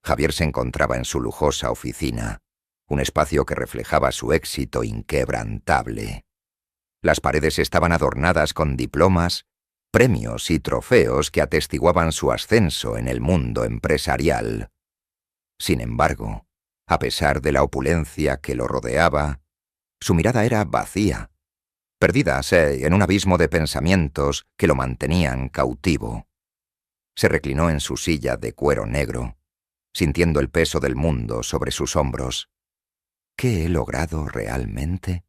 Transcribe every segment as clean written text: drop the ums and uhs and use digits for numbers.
Javier se encontraba en su lujosa oficina, un espacio que reflejaba su éxito inquebrantable. Las paredes estaban adornadas con diplomas, premios y trofeos que atestiguaban su ascenso en el mundo empresarial. Sin embargo, a pesar de la opulencia que lo rodeaba, su mirada era vacía, perdida en un abismo de pensamientos que lo mantenían cautivo. Se reclinó en su silla de cuero negro, sintiendo el peso del mundo sobre sus hombros. ¿Qué he logrado realmente?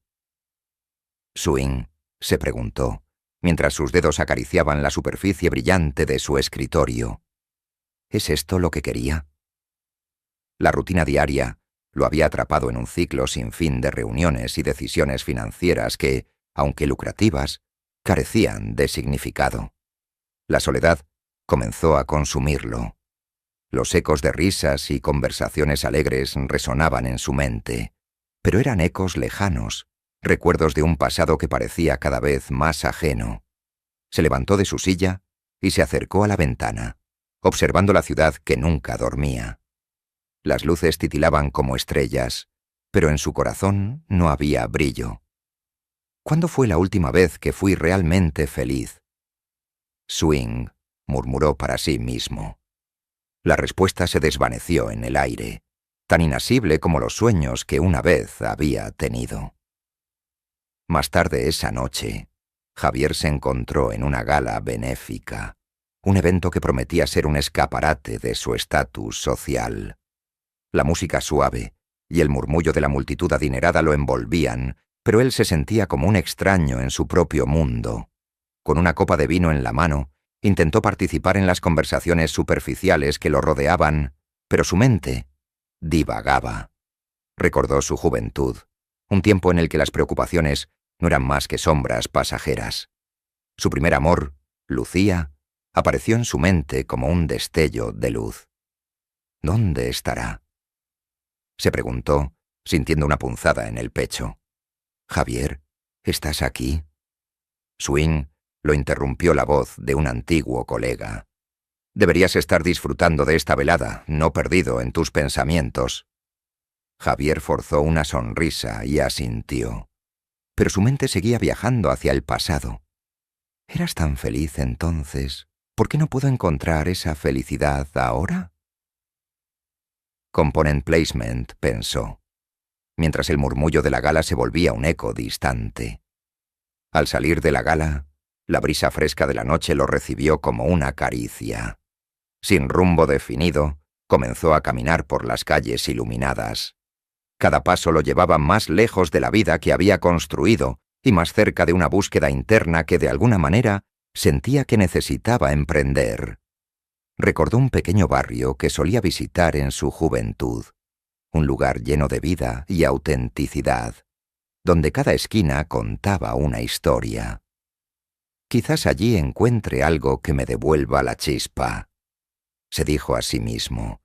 Swing se preguntó, mientras sus dedos acariciaban la superficie brillante de su escritorio. ¿Es esto lo que quería? La rutina diaria lo había atrapado en un ciclo sin fin de reuniones y decisiones financieras que, aunque lucrativas, carecían de significado. La soledad comenzó a consumirlo. Los ecos de risas y conversaciones alegres resonaban en su mente, pero eran ecos lejanos, recuerdos de un pasado que parecía cada vez más ajeno. Se levantó de su silla y se acercó a la ventana, observando la ciudad que nunca dormía. Las luces titilaban como estrellas, pero en su corazón no había brillo. ¿Cuándo fue la última vez que fui realmente feliz? Swing murmuró para sí mismo. La respuesta se desvaneció en el aire, tan inasible como los sueños que una vez había tenido. Más tarde esa noche, Javier se encontró en una gala benéfica, un evento que prometía ser un escaparate de su estatus social. La música suave y el murmullo de la multitud adinerada lo envolvían, pero él se sentía como un extraño en su propio mundo. Con una copa de vino en la mano, intentó participar en las conversaciones superficiales que lo rodeaban, pero su mente divagaba. Recordó su juventud, un tiempo en el que las preocupaciones no eran más que sombras pasajeras. Su primer amor, Lucía, apareció en su mente como un destello de luz. ¿Dónde estará? Se preguntó, sintiendo una punzada en el pecho. «Javier, ¿estás aquí?» Swing lo interrumpió la voz de un antiguo colega. «Deberías estar disfrutando de esta velada, no perdido en tus pensamientos». Javier forzó una sonrisa y asintió. Pero su mente seguía viajando hacia el pasado. «¿Eras tan feliz entonces? ¿Por qué no puedo encontrar esa felicidad ahora?» Component placement, pensó, mientras el murmullo de la gala se volvía un eco distante. Al salir de la gala, la brisa fresca de la noche lo recibió como una caricia. Sin rumbo definido, comenzó a caminar por las calles iluminadas. Cada paso lo llevaba más lejos de la vida que había construido y más cerca de una búsqueda interna que de alguna manera sentía que necesitaba emprender. Recordó un pequeño barrio que solía visitar en su juventud, un lugar lleno de vida y autenticidad, donde cada esquina contaba una historia. «Quizás allí encuentre algo que me devuelva la chispa», se dijo a sí mismo,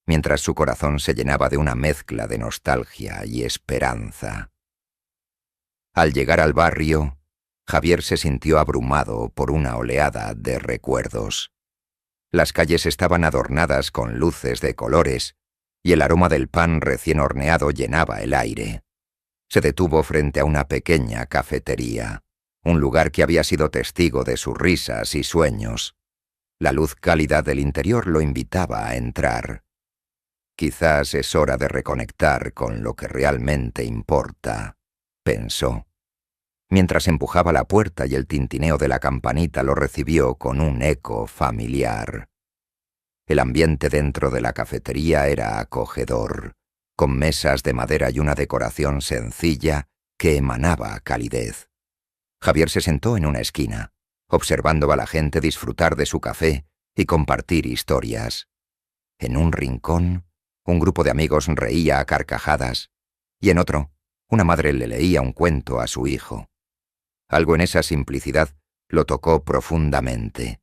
mientras su corazón se llenaba de una mezcla de nostalgia y esperanza. Al llegar al barrio, Javier se sintió abrumado por una oleada de recuerdos. Las calles estaban adornadas con luces de colores, y el aroma del pan recién horneado llenaba el aire. Se detuvo frente a una pequeña cafetería, un lugar que había sido testigo de sus risas y sueños. La luz cálida del interior lo invitaba a entrar. «Quizás es hora de reconectar con lo que realmente importa», pensó, mientras empujaba la puerta y el tintineo de la campanita lo recibió con un eco familiar. El ambiente dentro de la cafetería era acogedor, con mesas de madera y una decoración sencilla que emanaba calidez. Javier se sentó en una esquina, observando a la gente disfrutar de su café y compartir historias. En un rincón, un grupo de amigos reía a carcajadas, y en otro, una madre le leía un cuento a su hijo. Algo en esa simplicidad lo tocó profundamente.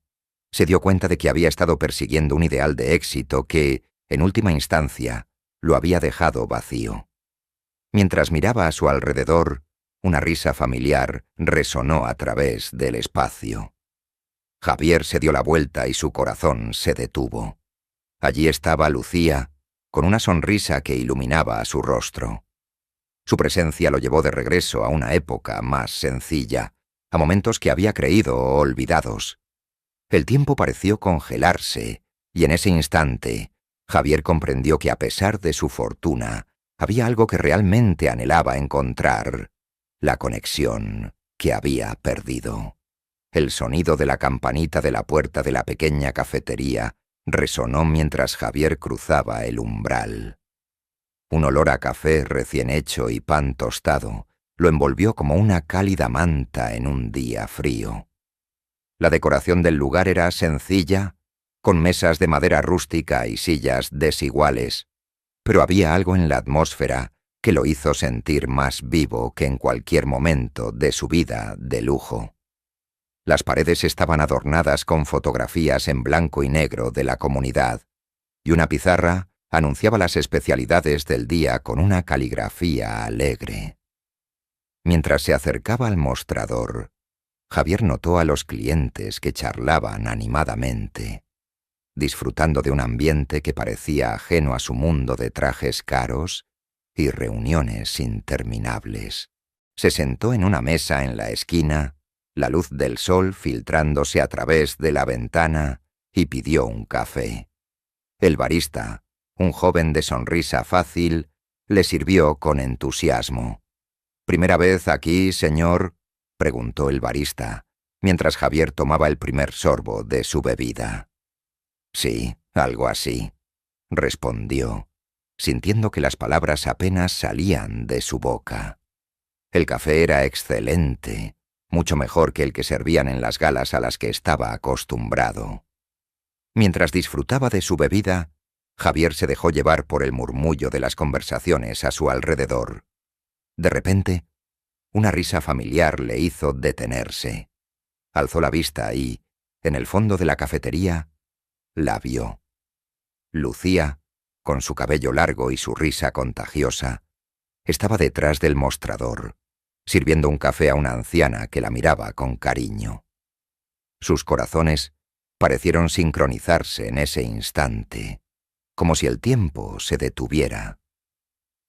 Se dio cuenta de que había estado persiguiendo un ideal de éxito que, en última instancia, lo había dejado vacío. Mientras miraba a su alrededor, una risa familiar resonó a través del espacio. Javier se dio la vuelta y su corazón se detuvo. Allí estaba Lucía, con una sonrisa que iluminaba su rostro. Su presencia lo llevó de regreso a una época más sencilla, a momentos que había creído olvidados. El tiempo pareció congelarse, y en ese instante, Javier comprendió que a pesar de su fortuna, había algo que realmente anhelaba encontrar: la conexión que había perdido. El sonido de la campanita de la puerta de la pequeña cafetería resonó mientras Javier cruzaba el umbral. Un olor a café recién hecho y pan tostado lo envolvió como una cálida manta en un día frío. La decoración del lugar era sencilla, con mesas de madera rústica y sillas desiguales, pero había algo en la atmósfera que lo hizo sentir más vivo que en cualquier momento de su vida de lujo. Las paredes estaban adornadas con fotografías en blanco y negro de la comunidad, y una pizarra anunciaba las especialidades del día con una caligrafía alegre. Mientras se acercaba al mostrador, Javier notó a los clientes que charlaban animadamente, disfrutando de un ambiente que parecía ajeno a su mundo de trajes caros y reuniones interminables. Se sentó en una mesa en la esquina, la luz del sol filtrándose a través de la ventana, y pidió un café. El barista, un joven de sonrisa fácil, le sirvió con entusiasmo. «¿Primera vez aquí, señor?», preguntó el barista, mientras Javier tomaba el primer sorbo de su bebida. «Sí, algo así», respondió, sintiendo que las palabras apenas salían de su boca. El café era excelente, mucho mejor que el que servían en las galas a las que estaba acostumbrado. Mientras disfrutaba de su bebida, Javier se dejó llevar por el murmullo de las conversaciones a su alrededor. De repente, una risa familiar le hizo detenerse. Alzó la vista y, en el fondo de la cafetería, la vio. Lucía, con su cabello largo y su risa contagiosa, estaba detrás del mostrador, sirviendo un café a una anciana que la miraba con cariño. Sus corazones parecieron sincronizarse en ese instante, como si el tiempo se detuviera.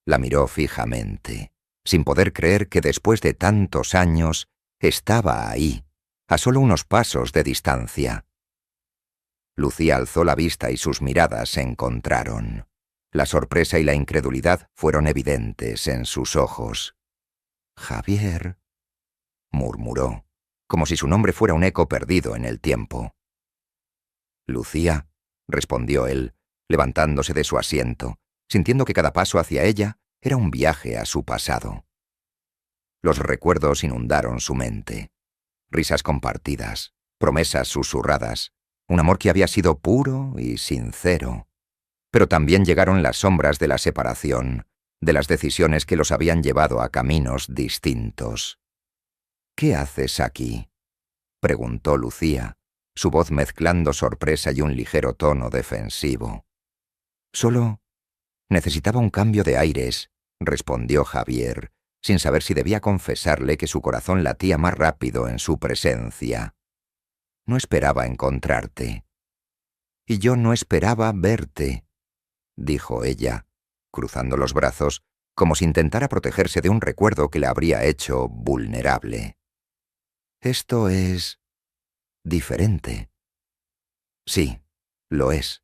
La miró fijamente, sin poder creer que después de tantos años estaba ahí, a solo unos pasos de distancia. Lucía alzó la vista y sus miradas se encontraron. La sorpresa y la incredulidad fueron evidentes en sus ojos. «Javier», murmuró, como si su nombre fuera un eco perdido en el tiempo. «Lucía», respondió él, levantándose de su asiento, sintiendo que cada paso hacia ella era un viaje a su pasado. Los recuerdos inundaron su mente. Risas compartidas, promesas susurradas, un amor que había sido puro y sincero. Pero también llegaron las sombras de la separación, de las decisiones que los habían llevado a caminos distintos. «¿Qué haces aquí?», preguntó Lucía, su voz mezclando sorpresa y un ligero tono defensivo. «Solo necesitaba un cambio de aires», respondió Javier, sin saber si debía confesarle que su corazón latía más rápido en su presencia. «No esperaba encontrarte». «Y yo no esperaba verte», dijo ella, cruzando los brazos, como si intentara protegerse de un recuerdo que la habría hecho vulnerable. «Esto es diferente». «Sí, lo es».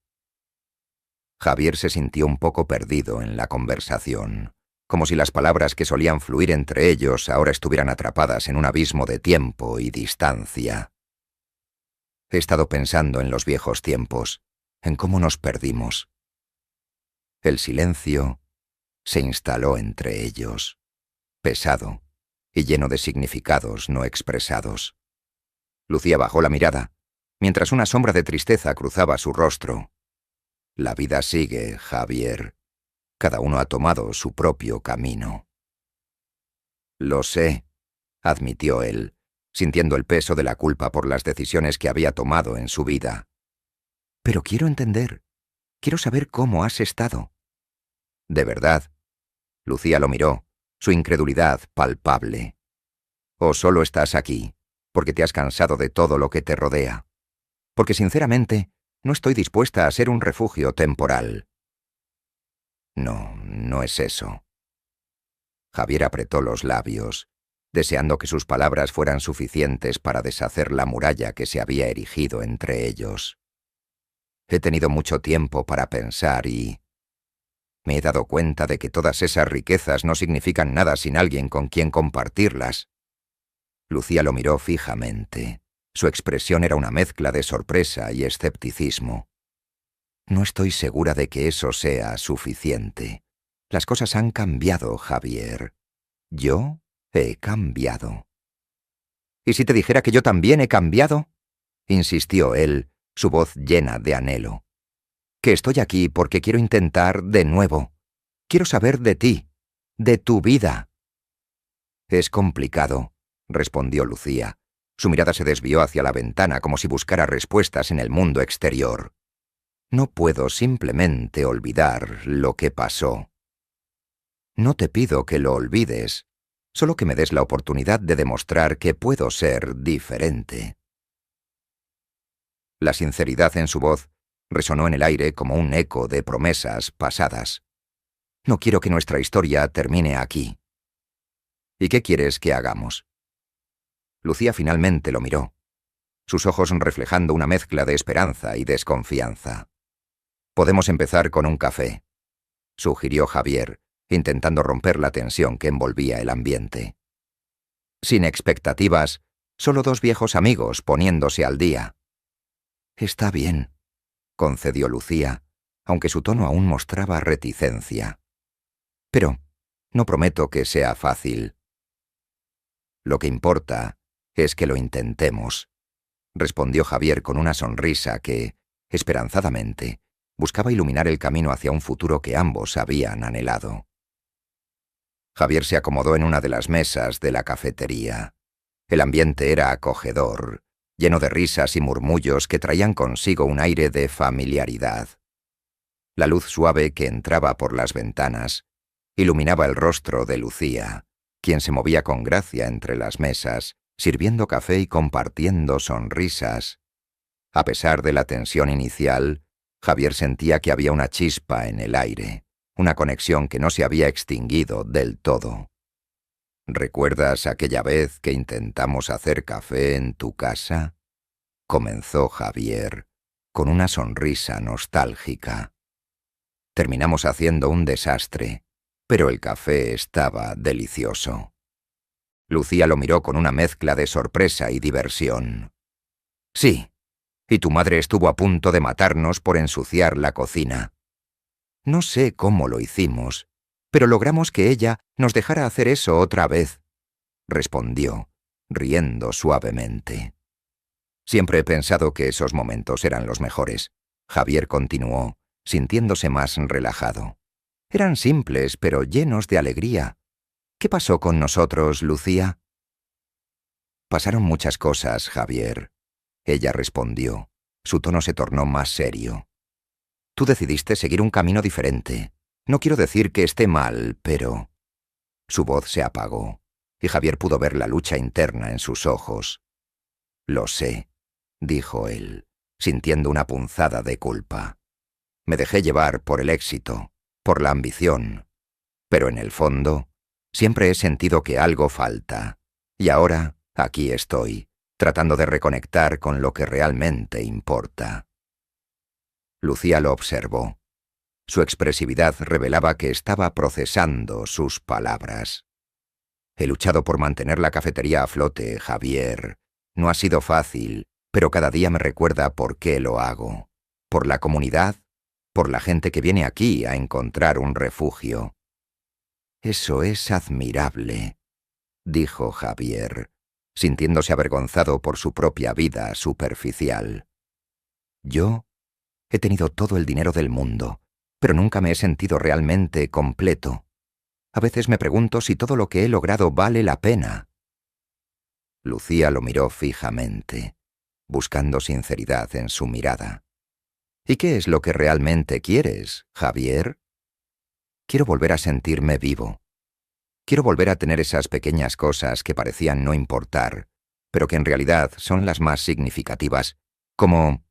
Javier se sintió un poco perdido en la conversación, como si las palabras que solían fluir entre ellos ahora estuvieran atrapadas en un abismo de tiempo y distancia. «He estado pensando en los viejos tiempos, en cómo nos perdimos». El silencio se instaló entre ellos, pesado y lleno de significados no expresados. Lucía bajó la mirada, mientras una sombra de tristeza cruzaba su rostro. «La vida sigue, Javier. Cada uno ha tomado su propio camino». «Lo sé», admitió él, sintiendo el peso de la culpa por las decisiones que había tomado en su vida. «Pero quiero entender. Quiero saber cómo has estado». «¿De verdad?». Lucía lo miró, su incredulidad palpable. «¿O solo estás aquí porque te has cansado de todo lo que te rodea? Porque sinceramente no estoy dispuesta a ser un refugio temporal». No, no es eso. Javier apretó los labios, deseando que sus palabras fueran suficientes para deshacer la muralla que se había erigido entre ellos. He tenido mucho tiempo para pensar y me he dado cuenta de que todas esas riquezas no significan nada sin alguien con quien compartirlas. Lucía lo miró fijamente. Su expresión era una mezcla de sorpresa y escepticismo. No estoy segura de que eso sea suficiente. Las cosas han cambiado, Javier. Yo he cambiado. ¿Y si te dijera que yo también he cambiado?, insistió él, su voz llena de anhelo. Que estoy aquí porque quiero intentar de nuevo. Quiero saber de ti, de tu vida. Es complicado, respondió Lucía. Su mirada se desvió hacia la ventana como si buscara respuestas en el mundo exterior. No puedo simplemente olvidar lo que pasó. No te pido que lo olvides, solo que me des la oportunidad de demostrar que puedo ser diferente. La sinceridad en su voz resonó en el aire como un eco de promesas pasadas. No quiero que nuestra historia termine aquí. ¿Y qué quieres que hagamos? Lucía finalmente lo miró, sus ojos reflejando una mezcla de esperanza y desconfianza. Podemos empezar con un café, sugirió Javier, intentando romper la tensión que envolvía el ambiente. Sin expectativas, solo dos viejos amigos poniéndose al día. Está bien, concedió Lucía, aunque su tono aún mostraba reticencia. Pero no prometo que sea fácil. Lo que importa es que lo intentemos, respondió Javier con una sonrisa que, esperanzadamente, buscaba iluminar el camino hacia un futuro que ambos habían anhelado. Javier se acomodó en una de las mesas de la cafetería. El ambiente era acogedor, lleno de risas y murmullos que traían consigo un aire de familiaridad. La luz suave que entraba por las ventanas iluminaba el rostro de Lucía, quien se movía con gracia entre las mesas, sirviendo café y compartiendo sonrisas. A pesar de la tensión inicial, Javier sentía que había una chispa en el aire, una conexión que no se había extinguido del todo. ¿Recuerdas aquella vez que intentamos hacer café en tu casa?, comenzó Javier, con una sonrisa nostálgica. Terminamos haciendo un desastre, pero el café estaba delicioso. Lucía lo miró con una mezcla de sorpresa y diversión. Sí, y tu madre estuvo a punto de matarnos por ensuciar la cocina. No sé cómo lo hicimos, pero logramos que ella nos dejara hacer eso otra vez, respondió, riendo suavemente. Siempre he pensado que esos momentos eran los mejores. Javier continuó, sintiéndose más relajado. Eran simples, pero llenos de alegría. ¿Qué pasó con nosotros, Lucía? Pasaron muchas cosas, Javier. Ella respondió. Su tono se tornó más serio. Tú decidiste seguir un camino diferente. No quiero decir que esté mal, pero... Su voz se apagó, y Javier pudo ver la lucha interna en sus ojos. Lo sé, dijo él, sintiendo una punzada de culpa. Me dejé llevar por el éxito, por la ambición. Pero en el fondo, siempre he sentido que algo falta. Y ahora, aquí estoy, tratando de reconectar con lo que realmente importa. Lucía lo observó. Su expresividad revelaba que estaba procesando sus palabras. He luchado por mantener la cafetería a flote, Javier. No ha sido fácil, pero cada día me recuerda por qué lo hago. Por la comunidad, por la gente que viene aquí a encontrar un refugio. Eso es admirable, dijo Javier, sintiéndose avergonzado por su propia vida superficial. Yo he tenido todo el dinero del mundo, pero nunca me he sentido realmente completo. A veces me pregunto si todo lo que he logrado vale la pena. Lucía lo miró fijamente, buscando sinceridad en su mirada. ¿Y qué es lo que realmente quieres, Javier? Quiero volver a sentirme vivo. Quiero volver a tener esas pequeñas cosas que parecían no importar, pero que en realidad son las más significativas, como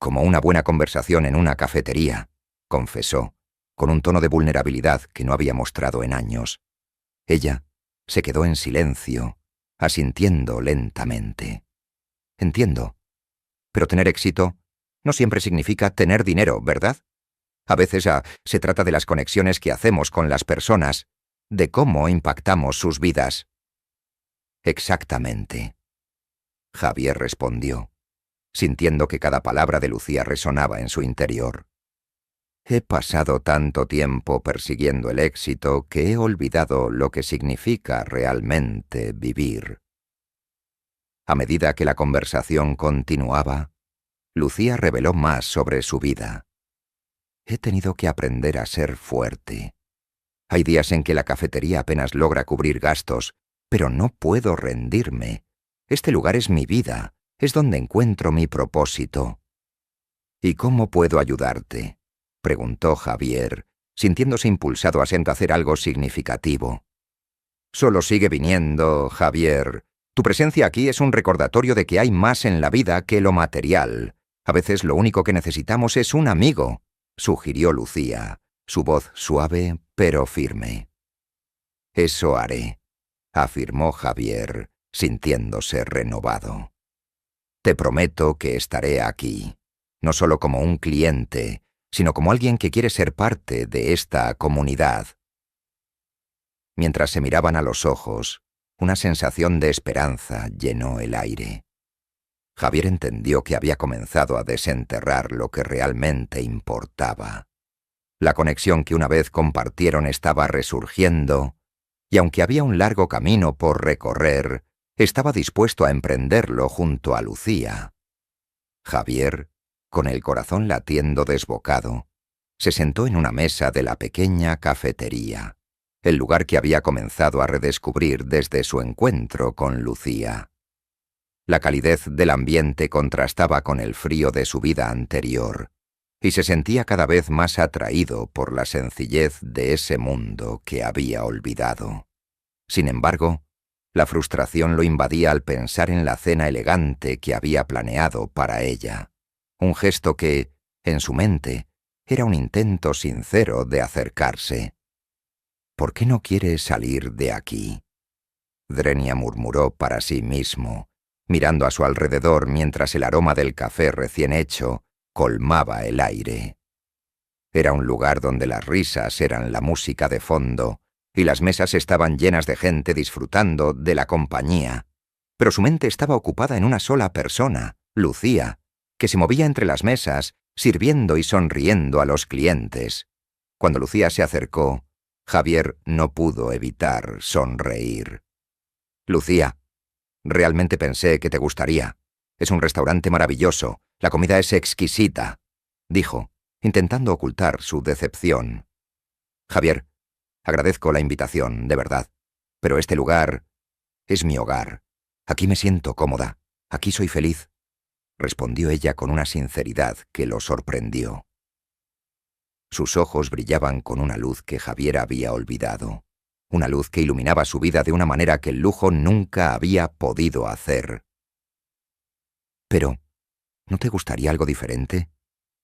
una buena conversación en una cafetería, confesó, con un tono de vulnerabilidad que no había mostrado en años. Ella se quedó en silencio, asintiendo lentamente. Entiendo. Pero tener éxito no siempre significa tener dinero, ¿verdad? A veces se trata de las conexiones que hacemos con las personas, de cómo impactamos sus vidas. Exactamente. Javier respondió, sintiendo que cada palabra de Lucía resonaba en su interior. He pasado tanto tiempo persiguiendo el éxito que he olvidado lo que significa realmente vivir. A medida que la conversación continuaba, Lucía reveló más sobre su vida. He tenido que aprender a ser fuerte. Hay días en que la cafetería apenas logra cubrir gastos, pero no puedo rendirme. Este lugar es mi vida, es donde encuentro mi propósito. ¿Y cómo puedo ayudarte?, preguntó Javier, sintiéndose impulsado a hacer algo significativo. Solo sigue viniendo, Javier. Tu presencia aquí es un recordatorio de que hay más en la vida que lo material. A veces lo único que necesitamos es un amigo, sugirió Lucía, su voz suave pero firme. Eso haré, afirmó Javier, sintiéndose renovado. Te prometo que estaré aquí, no solo como un cliente, sino como alguien que quiere ser parte de esta comunidad. Mientras se miraban a los ojos, una sensación de esperanza llenó el aire. Javier entendió que había comenzado a desenterrar lo que realmente importaba. La conexión que una vez compartieron estaba resurgiendo, y aunque había un largo camino por recorrer, estaba dispuesto a emprenderlo junto a Lucía. Javier, con el corazón latiendo desbocado, se sentó en una mesa de la pequeña cafetería, el lugar que había comenzado a redescubrir desde su encuentro con Lucía. La calidez del ambiente contrastaba con el frío de su vida anterior, y se sentía cada vez más atraído por la sencillez de ese mundo que había olvidado. Sin embargo, la frustración lo invadía al pensar en la cena elegante que había planeado para ella, un gesto que, en su mente, era un intento sincero de acercarse. ¿Por qué no quiere salir de aquí?, Drenia murmuró para sí mismo, mirando a su alrededor mientras el aroma del café recién hecho colmaba el aire. Era un lugar donde las risas eran la música de fondo y las mesas estaban llenas de gente disfrutando de la compañía, pero su mente estaba ocupada en una sola persona, Lucía, que se movía entre las mesas, sirviendo y sonriendo a los clientes. Cuando Lucía se acercó, Javier no pudo evitar sonreír. Lucía, realmente pensé que te gustaría. Es un restaurante maravilloso, la comida es exquisita, dijo, intentando ocultar su decepción. Javier, agradezco la invitación, de verdad, pero este lugar es mi hogar. Aquí me siento cómoda, aquí soy feliz, respondió ella con una sinceridad que lo sorprendió. Sus ojos brillaban con una luz que Javier había olvidado, una luz que iluminaba su vida de una manera que el lujo nunca había podido hacer. Pero, ¿no te gustaría algo diferente?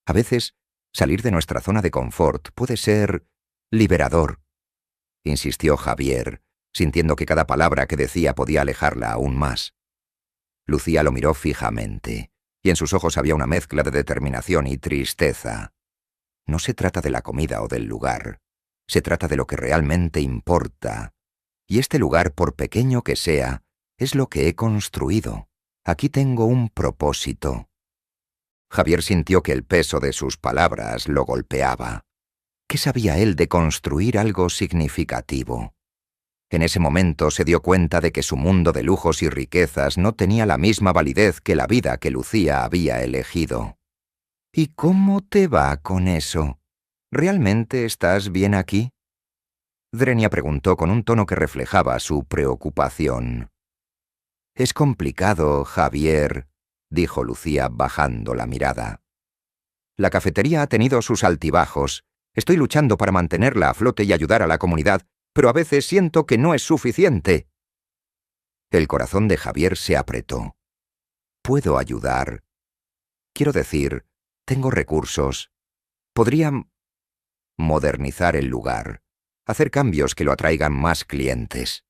A veces, salir de nuestra zona de confort puede ser liberador, insistió Javier, sintiendo que cada palabra que decía podía alejarla aún más. Lucía lo miró fijamente, y en sus ojos había una mezcla de determinación y tristeza. No se trata de la comida o del lugar, se trata de lo que realmente importa. Y este lugar, por pequeño que sea, es lo que he construido. Aquí tengo un propósito. Javier sintió que el peso de sus palabras lo golpeaba. ¿Qué sabía él de construir algo significativo? En ese momento se dio cuenta de que su mundo de lujos y riquezas no tenía la misma validez que la vida que Lucía había elegido. ¿Y cómo te va con eso? ¿Realmente estás bien aquí?, Drenia preguntó con un tono que reflejaba su preocupación. Es complicado, Javier, dijo Lucía bajando la mirada. La cafetería ha tenido sus altibajos. Estoy luchando para mantenerla a flote y ayudar a la comunidad, pero a veces siento que no es suficiente. El corazón de Javier se apretó. ¿Puedo ayudar? Quiero decir, tengo recursos. modernizar el lugar, hacer cambios que lo atraigan más clientes.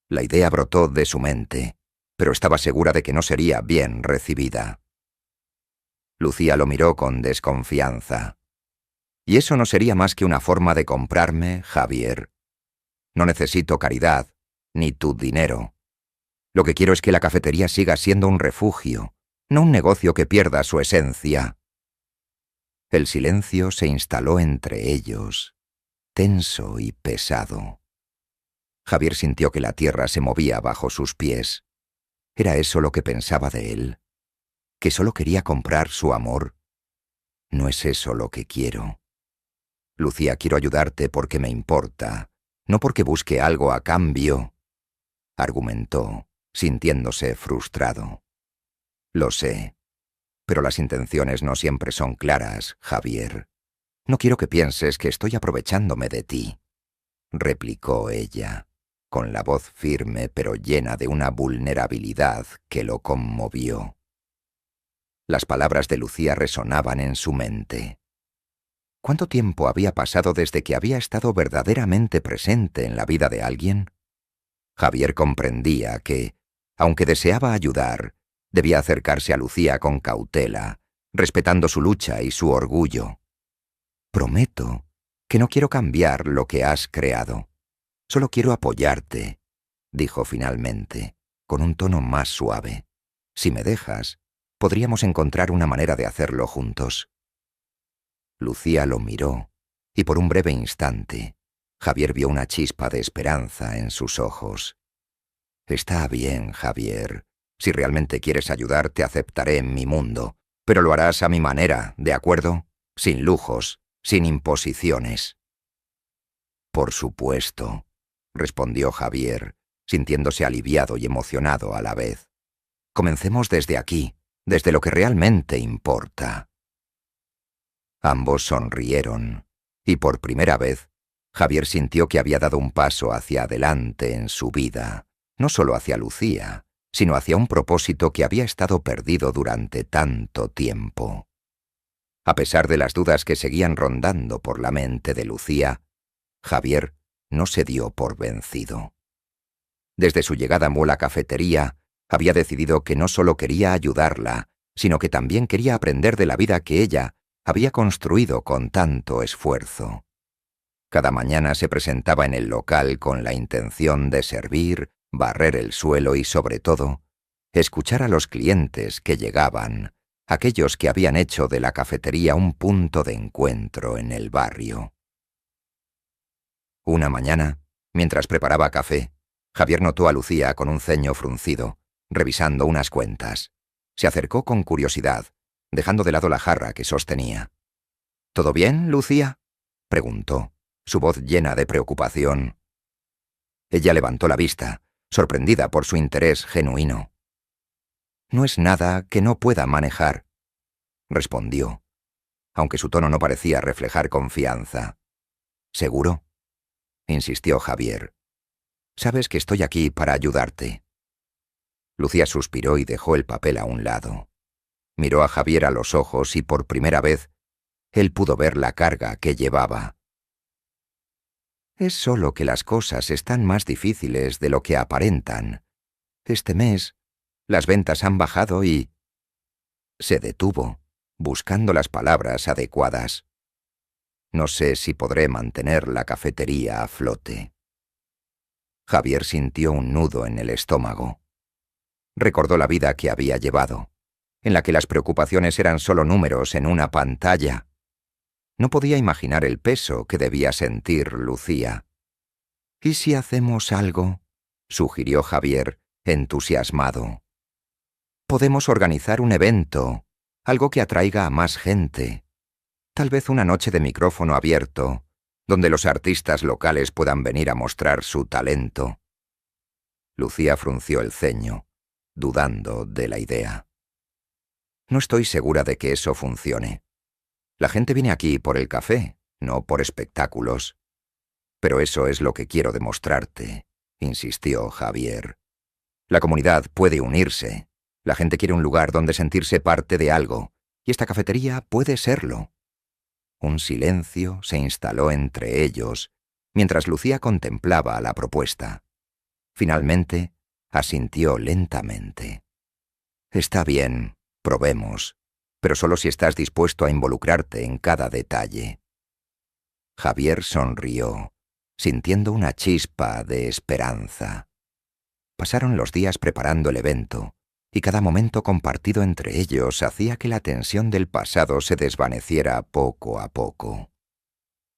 La idea brotó de su mente, pero estaba segura de que no sería bien recibida. Lucía lo miró con desconfianza. «¿Y eso no sería más que una forma de comprarme, Javier? No necesito caridad, ni tu dinero. Lo que quiero es que la cafetería siga siendo un refugio, no un negocio que pierda su esencia». El silencio se instaló entre ellos, tenso y pesado. Javier sintió que la tierra se movía bajo sus pies. ¿Era eso lo que pensaba de él? ¿Que solo quería comprar su amor? No es eso lo que quiero. Lucía, quiero ayudarte porque me importa, no porque busque algo a cambio, argumentó, sintiéndose frustrado. Lo sé, pero las intenciones no siempre son claras, Javier. No quiero que pienses que estoy aprovechándome de ti, replicó ella, con la voz firme pero llena de una vulnerabilidad que lo conmovió. Las palabras de Lucía resonaban en su mente. ¿Cuánto tiempo había pasado desde que había estado verdaderamente presente en la vida de alguien? Javier comprendía que, aunque deseaba ayudar, debía acercarse a Lucía con cautela, respetando su lucha y su orgullo. «Prometo que no quiero cambiar lo que has creado. Solo quiero apoyarte», dijo finalmente, con un tono más suave. «Si me dejas, podríamos encontrar una manera de hacerlo juntos». Lucía lo miró, y por un breve instante, Javier vio una chispa de esperanza en sus ojos. «Está bien, Javier. Si realmente quieres ayudar, te aceptaré en mi mundo, pero lo harás a mi manera, ¿de acuerdo? Sin lujos, sin imposiciones». «Por supuesto», respondió Javier, sintiéndose aliviado y emocionado a la vez. «Comencemos desde aquí, desde lo que realmente importa». Ambos sonrieron, y por primera vez, Javier sintió que había dado un paso hacia adelante en su vida, no solo hacia Lucía, sino hacia un propósito que había estado perdido durante tanto tiempo. A pesar de las dudas que seguían rondando por la mente de Lucía, Javier no se dio por vencido. Desde su llegada a la cafetería, había decidido que no solo quería ayudarla, sino que también quería aprender de la vida que ella había construido con tanto esfuerzo. Cada mañana se presentaba en el local con la intención de servir, barrer el suelo y, sobre todo, escuchar a los clientes que llegaban, aquellos que habían hecho de la cafetería un punto de encuentro en el barrio. Una mañana, mientras preparaba café, Javier notó a Lucía con un ceño fruncido, revisando unas cuentas. Se acercó con curiosidad, dejando de lado la jarra que sostenía. «¿Todo bien, Lucía?», preguntó, su voz llena de preocupación. Ella levantó la vista, sorprendida por su interés genuino. «No es nada que no pueda manejar», respondió, aunque su tono no parecía reflejar confianza. «¿Seguro?», insistió Javier. «Sabes que estoy aquí para ayudarte». Lucía suspiró y dejó el papel a un lado. Miró a Javier a los ojos y por primera vez él pudo ver la carga que llevaba. «Es solo que las cosas están más difíciles de lo que aparentan. Este mes las ventas han bajado y...». Se detuvo, buscando las palabras adecuadas. «No sé si podré mantener la cafetería a flote». Javier sintió un nudo en el estómago. Recordó la vida que había llevado, en la que las preocupaciones eran solo números en una pantalla. No podía imaginar el peso que debía sentir Lucía. «¿Y si hacemos algo?», sugirió Javier, entusiasmado. «Podemos organizar un evento, algo que atraiga a más gente. Tal vez una noche de micrófono abierto, donde los artistas locales puedan venir a mostrar su talento». Lucía frunció el ceño, dudando de la idea. «No estoy segura de que eso funcione. La gente viene aquí por el café, no por espectáculos. Pero eso es lo que quiero demostrarte», insistió Javier. «La comunidad puede unirse. La gente quiere un lugar donde sentirse parte de algo, y esta cafetería puede serlo». Un silencio se instaló entre ellos, mientras Lucía contemplaba la propuesta. Finalmente, asintió lentamente. «Está bien, probemos, pero solo si estás dispuesto a involucrarte en cada detalle». Javier sonrió, sintiendo una chispa de esperanza. Pasaron los días preparando el evento, y cada momento compartido entre ellos hacía que la tensión del pasado se desvaneciera poco a poco.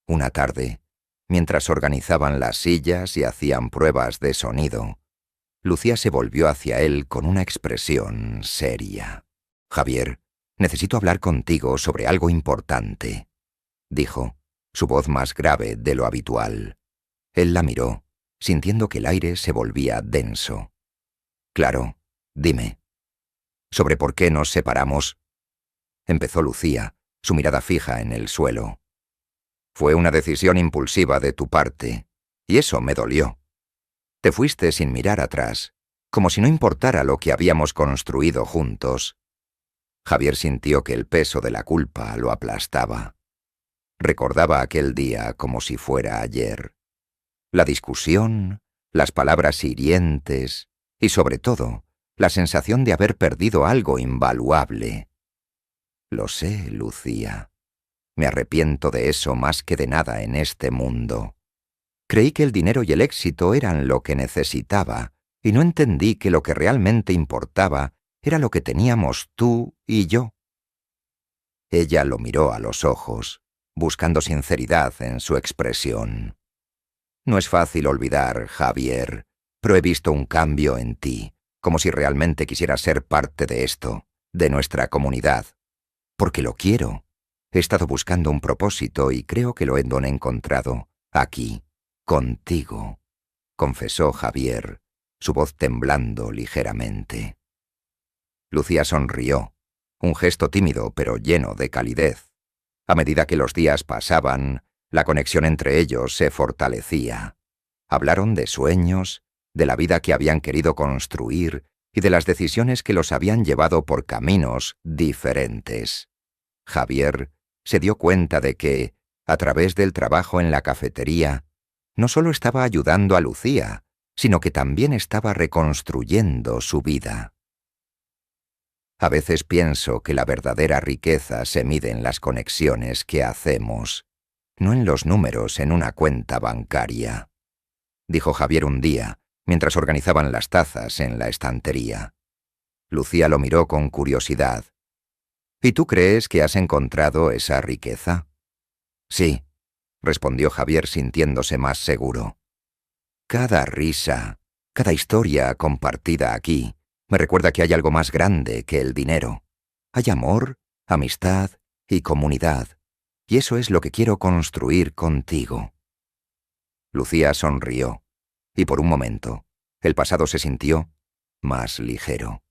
Una tarde, mientras organizaban las sillas y hacían pruebas de sonido, Lucía se volvió hacia él con una expresión seria. «Javier, necesito hablar contigo sobre algo importante», dijo, su voz más grave de lo habitual. Él la miró, sintiendo que el aire se volvía denso. «Claro, dime». «¿Sobre por qué nos separamos?», empezó Lucía, su mirada fija en el suelo. «Fue una decisión impulsiva de tu parte, y eso me dolió. Te fuiste sin mirar atrás, como si no importara lo que habíamos construido juntos». Javier sintió que el peso de la culpa lo aplastaba. Recordaba aquel día como si fuera ayer. La discusión, las palabras hirientes y, sobre todo, la sensación de haber perdido algo invaluable. «Lo sé, Lucía. Me arrepiento de eso más que de nada en este mundo. Creí que el dinero y el éxito eran lo que necesitaba, y no entendí que lo que realmente importaba era lo que teníamos tú y yo». Ella lo miró a los ojos, buscando sinceridad en su expresión. «No es fácil olvidar, Javier, pero he visto un cambio en ti, como si realmente quisieras ser parte de esto, de nuestra comunidad. Porque lo quiero. He estado buscando un propósito y creo que lo he encontrado, aquí, contigo», confesó Javier, su voz temblando ligeramente. Lucía sonrió, un gesto tímido pero lleno de calidez. A medida que los días pasaban, la conexión entre ellos se fortalecía. Hablaron de sueños, de la vida que habían querido construir y de las decisiones que los habían llevado por caminos diferentes. Javier se dio cuenta de que, a través del trabajo en la cafetería, no solo estaba ayudando a Lucía, sino que también estaba reconstruyendo su vida. A veces pienso que la verdadera riqueza se mide en las conexiones que hacemos, no en los números en una cuenta bancaria, dijo Javier un día, mientras organizaban las tazas en la estantería. Lucía lo miró con curiosidad. «¿Y tú crees que has encontrado esa riqueza?» «Sí», respondió Javier sintiéndose más seguro. «Cada risa, cada historia compartida aquí, me recuerda que hay algo más grande que el dinero. Hay amor, amistad y comunidad, y eso es lo que quiero construir contigo». Lucía sonrió, y por un momento, el pasado se sintió más ligero.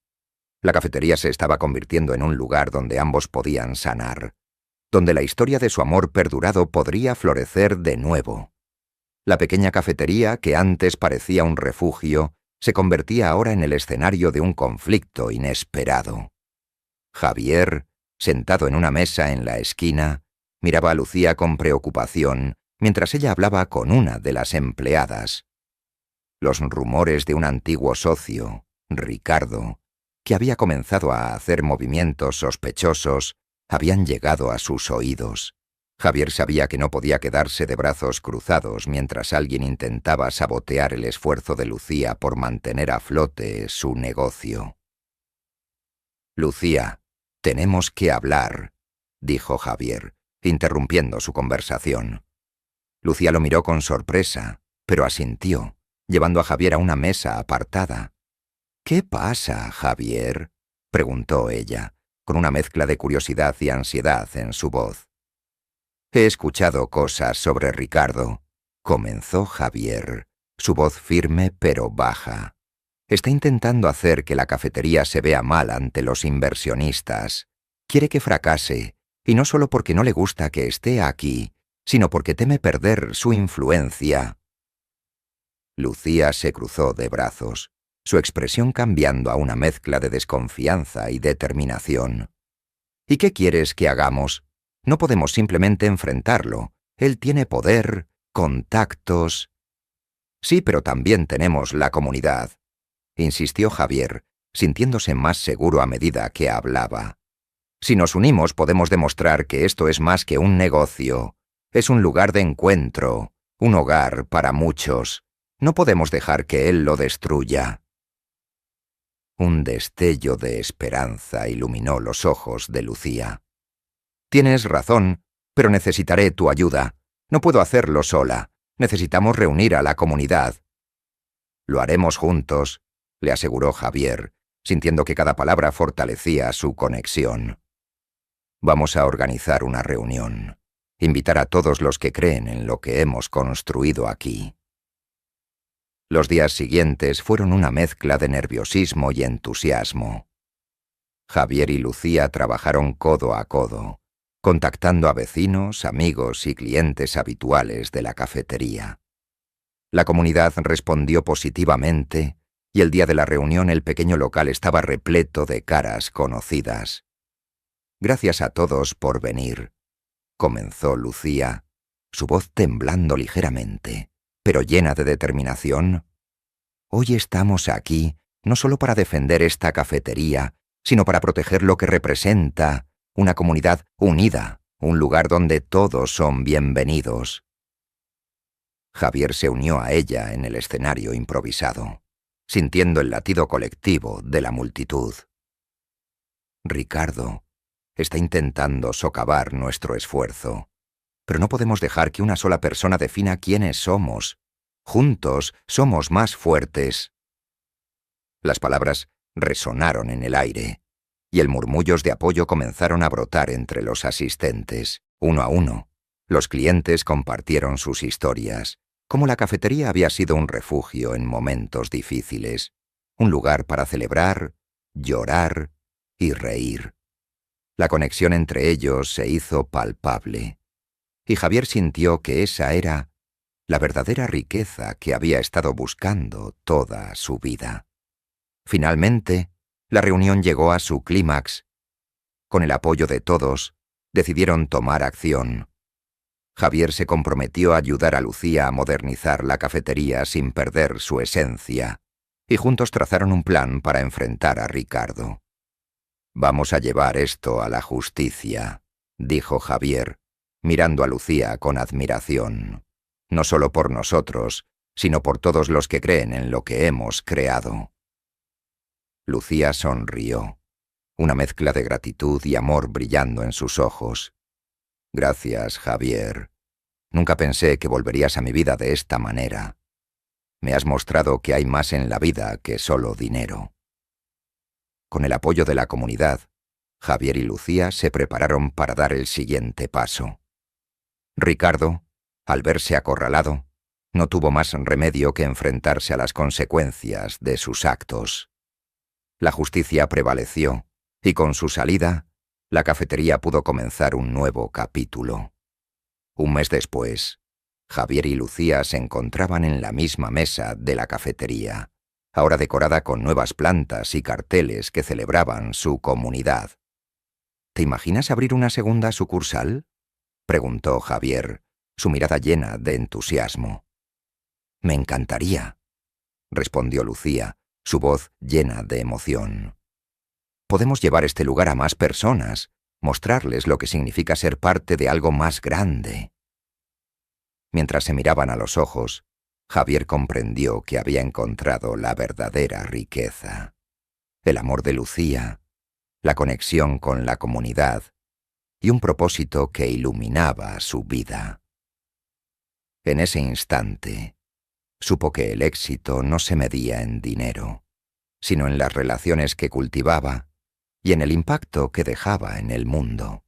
La cafetería se estaba convirtiendo en un lugar donde ambos podían sanar, donde la historia de su amor perdurado podría florecer de nuevo. La pequeña cafetería, que antes parecía un refugio, se convertía ahora en el escenario de un conflicto inesperado. Javier, sentado en una mesa en la esquina, miraba a Lucía con preocupación mientras ella hablaba con una de las empleadas. Los rumores de un antiguo socio, Ricardo, que había comenzado a hacer movimientos sospechosos, habían llegado a sus oídos. Javier sabía que no podía quedarse de brazos cruzados mientras alguien intentaba sabotear el esfuerzo de Lucía por mantener a flote su negocio. «Lucía, tenemos que hablar», dijo Javier, interrumpiendo su conversación. Lucía lo miró con sorpresa, pero asintió, llevando a Javier a una mesa apartada. «¿Qué pasa, Javier?», preguntó ella, con una mezcla de curiosidad y ansiedad en su voz. «He escuchado cosas sobre Ricardo», comenzó Javier, su voz firme pero baja. «Está intentando hacer que la cafetería se vea mal ante los inversionistas. Quiere que fracase, y no solo porque no le gusta que esté aquí, sino porque teme perder su influencia». Lucía se cruzó de brazos, su expresión cambiando a una mezcla de desconfianza y determinación. «¿Y qué quieres que hagamos? No podemos simplemente enfrentarlo. Él tiene poder, contactos. Sí, pero también tenemos la comunidad, insistió Javier, sintiéndose más seguro a medida que hablaba. Si nos unimos podemos demostrar que esto es más que un negocio. Es un lugar de encuentro, un hogar para muchos. No podemos dejar que él lo destruya. Un destello de esperanza iluminó los ojos de Lucía. Tienes razón, pero necesitaré tu ayuda. No puedo hacerlo sola. Necesitamos reunir a la comunidad. Lo haremos juntos, le aseguró Javier, sintiendo que cada palabra fortalecía su conexión. Vamos a organizar una reunión. Invitar a todos los que creen en lo que hemos construido aquí. Los días siguientes fueron una mezcla de nerviosismo y entusiasmo. Javier y Lucía trabajaron codo a codo, contactando a vecinos, amigos y clientes habituales de la cafetería. La comunidad respondió positivamente y el día de la reunión el pequeño local estaba repleto de caras conocidas. Gracias a todos por venir, comenzó Lucía, su voz temblando ligeramente, pero llena de determinación. Hoy estamos aquí no solo para defender esta cafetería, sino para proteger lo que representa una comunidad unida, un lugar donde todos son bienvenidos. Javier se unió a ella en el escenario improvisado, sintiendo el latido colectivo de la multitud. Ricardo está intentando socavar nuestro esfuerzo, pero no podemos dejar que una sola persona defina quiénes somos. Juntos somos más fuertes. Las palabras resonaron en el aire, y el murmullos de apoyo comenzaron a brotar entre los asistentes. Uno a uno, los clientes compartieron sus historias, cómo la cafetería había sido un refugio en momentos difíciles, un lugar para celebrar, llorar y reír. La conexión entre ellos se hizo palpable, y Javier sintió que esa era la verdadera riqueza que había estado buscando toda su vida. Finalmente, la reunión llegó a su clímax. Con el apoyo de todos, decidieron tomar acción. Javier se comprometió a ayudar a Lucía a modernizar la cafetería sin perder su esencia, y juntos trazaron un plan para enfrentar a Ricardo. «Vamos a llevar esto a la justicia», dijo Javier, mirando a Lucía con admiración. «No solo por nosotros, sino por todos los que creen en lo que hemos creado». Lucía sonrió, una mezcla de gratitud y amor brillando en sus ojos. «Gracias, Javier. Nunca pensé que volverías a mi vida de esta manera. Me has mostrado que hay más en la vida que solo dinero». Con el apoyo de la comunidad, Javier y Lucía se prepararon para dar el siguiente paso. Ricardo, al verse acorralado, no tuvo más remedio que enfrentarse a las consecuencias de sus actos. La justicia prevaleció, y con su salida, la cafetería pudo comenzar un nuevo capítulo. Un mes después, Javier y Lucía se encontraban en la misma mesa de la cafetería, ahora decorada con nuevas plantas y carteles que celebraban su comunidad. «¿Te imaginas abrir una segunda sucursal?», preguntó Javier, su mirada llena de entusiasmo. «Me encantaría», respondió Lucía, su voz llena de emoción. «Podemos llevar este lugar a más personas, mostrarles lo que significa ser parte de algo más grande». Mientras se miraban a los ojos, Javier comprendió que había encontrado la verdadera riqueza. El amor de Lucía, la conexión con la comunidad y un propósito que iluminaba su vida. En ese instante, supo que el éxito no se medía en dinero, sino en las relaciones que cultivaba y en el impacto que dejaba en el mundo.